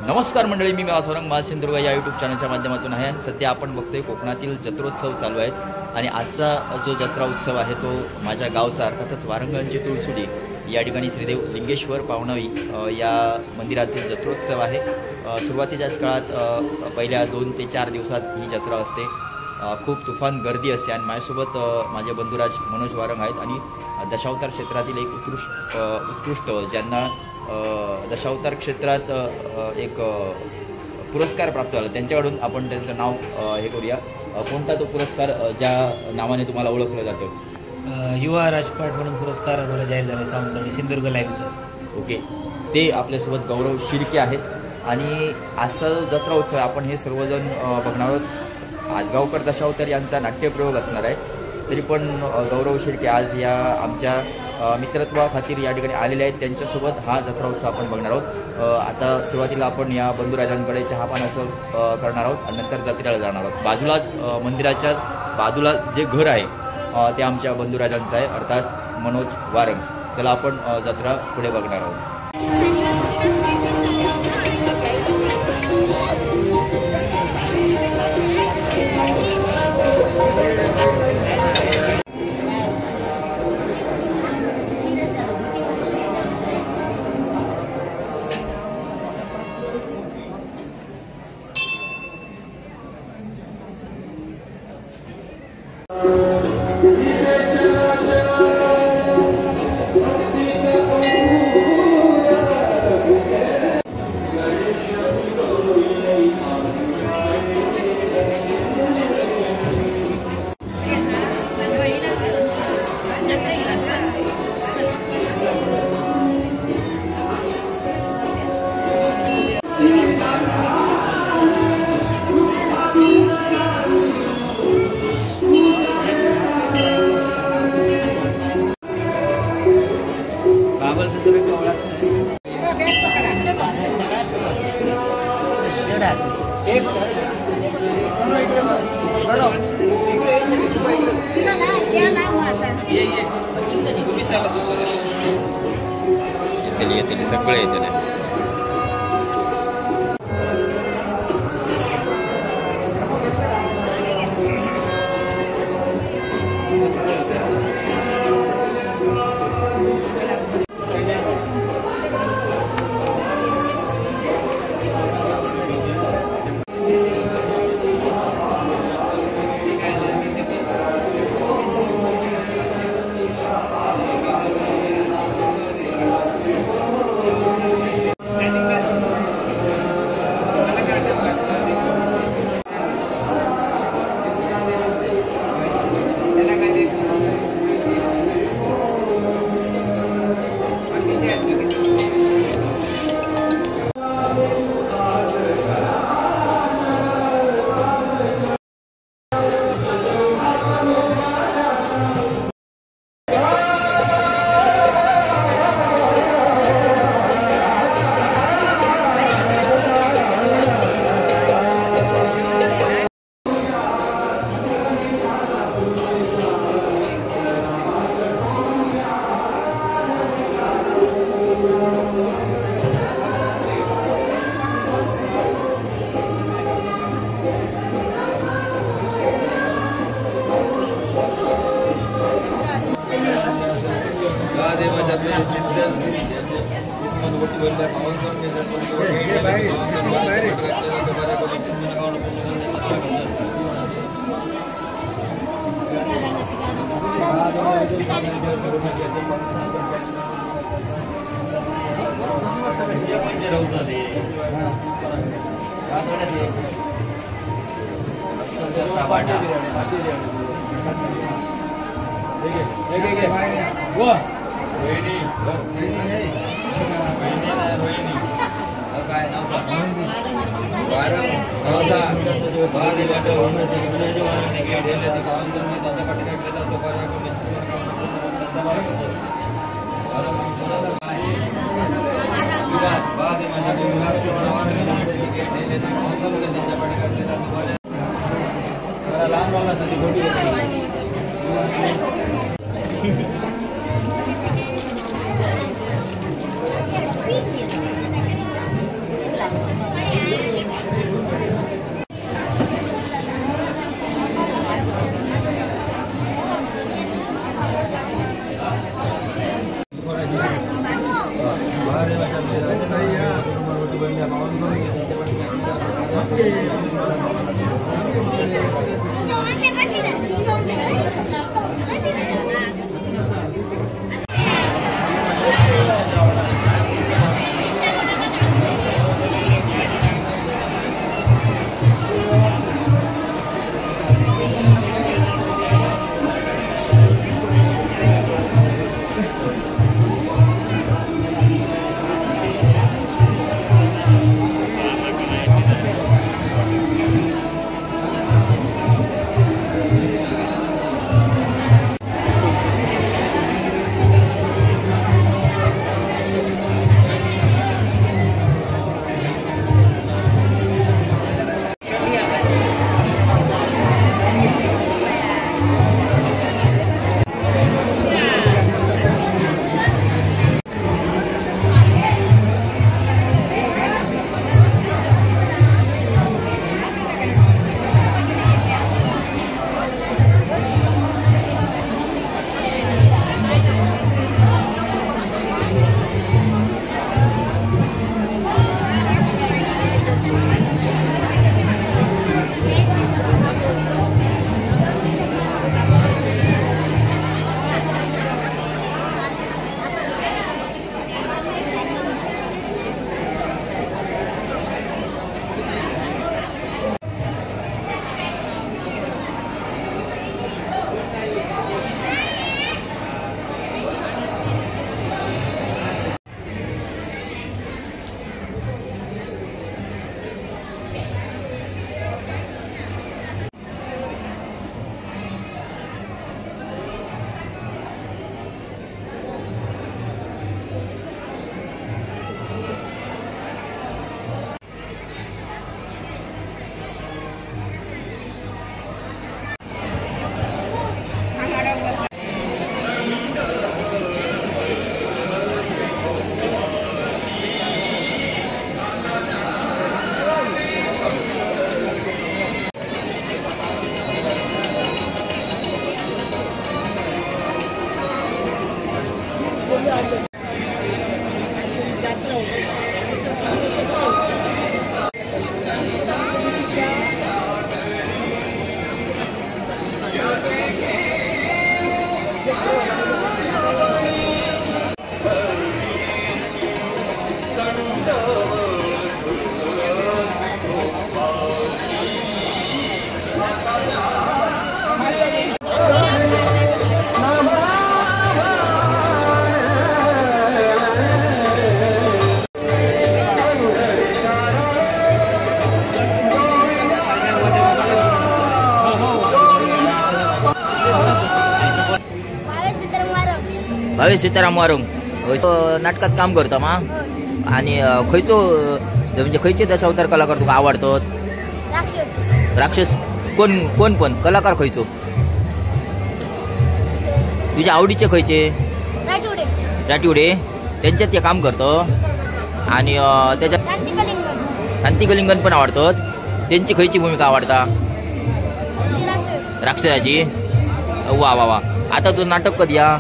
नमस्कार मंडळी, मी औरंग सिंधुदुर्ग या यूट्यूब चॅनलच्या माध्यमातून आहे आणि सध्या आपण बघतोय कोकणातील जत्रोत्सव चालू आहेत आणि आजचा जो जत्रा उत्सव आहे तो माझ्या गावचा अर्थातच वारंगळची तुळसुडी या ठिकाणी श्रीदेव लिंगेश्वर पावणावी या मंदिरातील जत्रोत्सव आहे। सुरुवातीच्याच काळात पहिल्या 2 ते 4 दिवसात ही जत्रा असते। खूप तुफान गर्दी असते आणि माझ्यासोबत माझे बंधुराज मनोज वारंग आहेत आणि दशावतार क्षेत्रातील एक उत्कृष्ट ज्यांना दशावतार क्षेत्रात एक पुरस्कार प्राप्त झाला त्यांच्याकडून आपण त्यांचं नाव हे करूया। कोणता तो पुरस्कार ज्या नावाने तुम्हाला ओळखलं जातं? युवा राजपाट म्हणून पुरस्कार मला जाहीर झाला सावंतवाडी सिंधुदुर्ग लाईव्हचा। ओके, ते आपल्यासोबत गौरव शिर्के आहेत आणि आजचा जत्रा उत्सव आपण हे सर्वजण बघणार आहोत। आजगावकर दशावतार यांचा नाट्यप्रयोग असणार आहे, तरी पण गौरव शिर्के आज या आमच्या मित्रत्वाखातीर या ठिकाणी आलेले आहेत, त्यांच्यासोबत हा जत्रा उत्सव आपण बघणार आहोत। आता सुरुवातीला आपण या बंधुराजांकडे चहापान असं करणार आहोत आणि नंतर जत्रेला जाणार आहोत। बाजूलाच मंदिराच्या बाजूला जे घर आहे ते आमच्या बंधुराजांचं आहे, अर्थात मनोज वारंग। चला आपण जत्रा पुढे बघणार आहोत। चलिए सगळे चले। भावेश सीताराम वारंग नाटकात काम करता मा आणि खयचो म्हणजे खयचे दशावतार कलाकार तुका आवडतात? राक्षस कोण कोण पण कलाकार खयचो तुझ्या आवडीचे खयचे? राठिवडे त्यांच्यात ते काम करतो आणि त्याच्यात शांती कलिंगन पण आवडतात. त्यांची खयची भूमिका आवडता? राक्षसाची. वा वा वा. आता तू नाटक कधी या?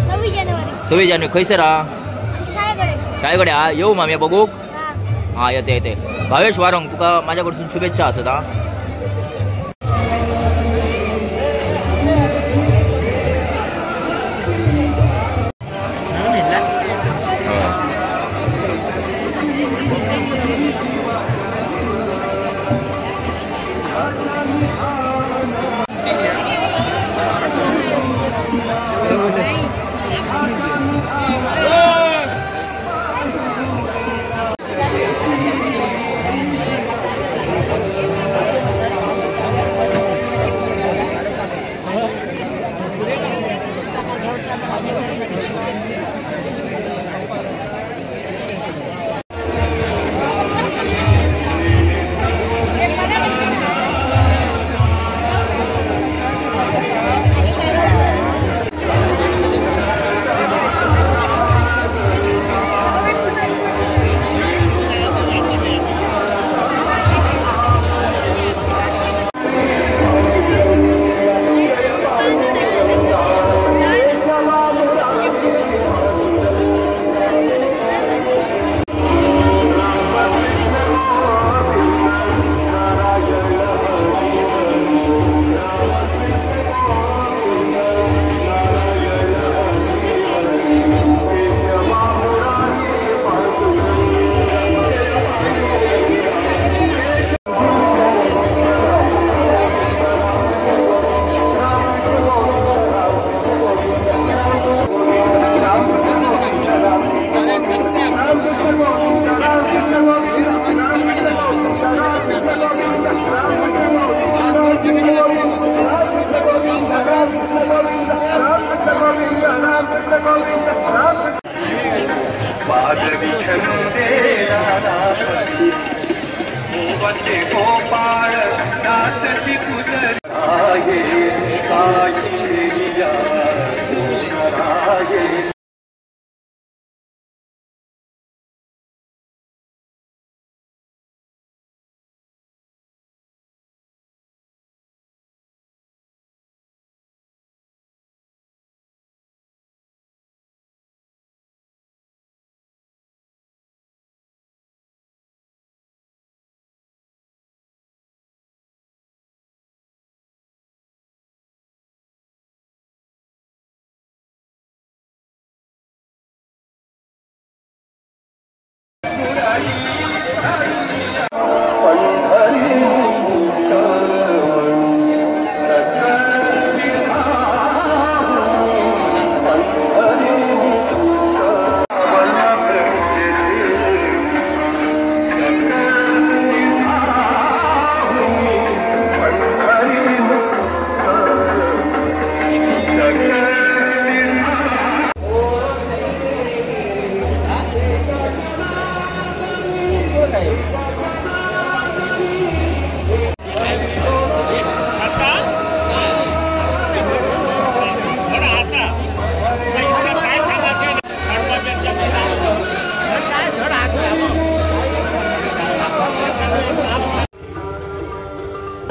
26 जानेवारी. खैसर शाळेकडे हा येऊ मामी बघू. हा येते येते. भावेश वारंग तुका माझ्याकडसून शुभेच्छा असत. हा गोपाळ नाचती कुदराये काशीया सोनराये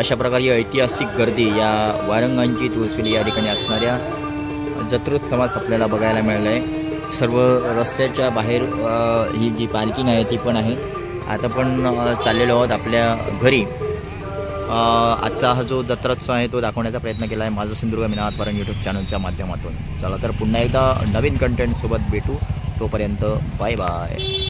अशा प्रकारे ऐतिहासिक गर्दी या वारंगांची तुळसुली या ठिकाणी असणाऱ्या जत्रोत्सवास आपल्याला बघायला मिळालं आहे। सर्व रस्त्याच्या बाहेर ही जी पार्किंग आहे ती पण आहे। आता पण चाललेलो आहोत आपल्या घरी। आजचा हा जो जत्रोत्सव आहे तो दाखवण्याचा प्रयत्न केला आहे माझं सिंधुदुर्ग मीनाथ वारंग यूट्यूब चॅनलच्या माध्यमातून। चला तर पुन्हा एकदा नवीन कंटेंटसोबत भेटू, तोपर्यंत बाय बाय।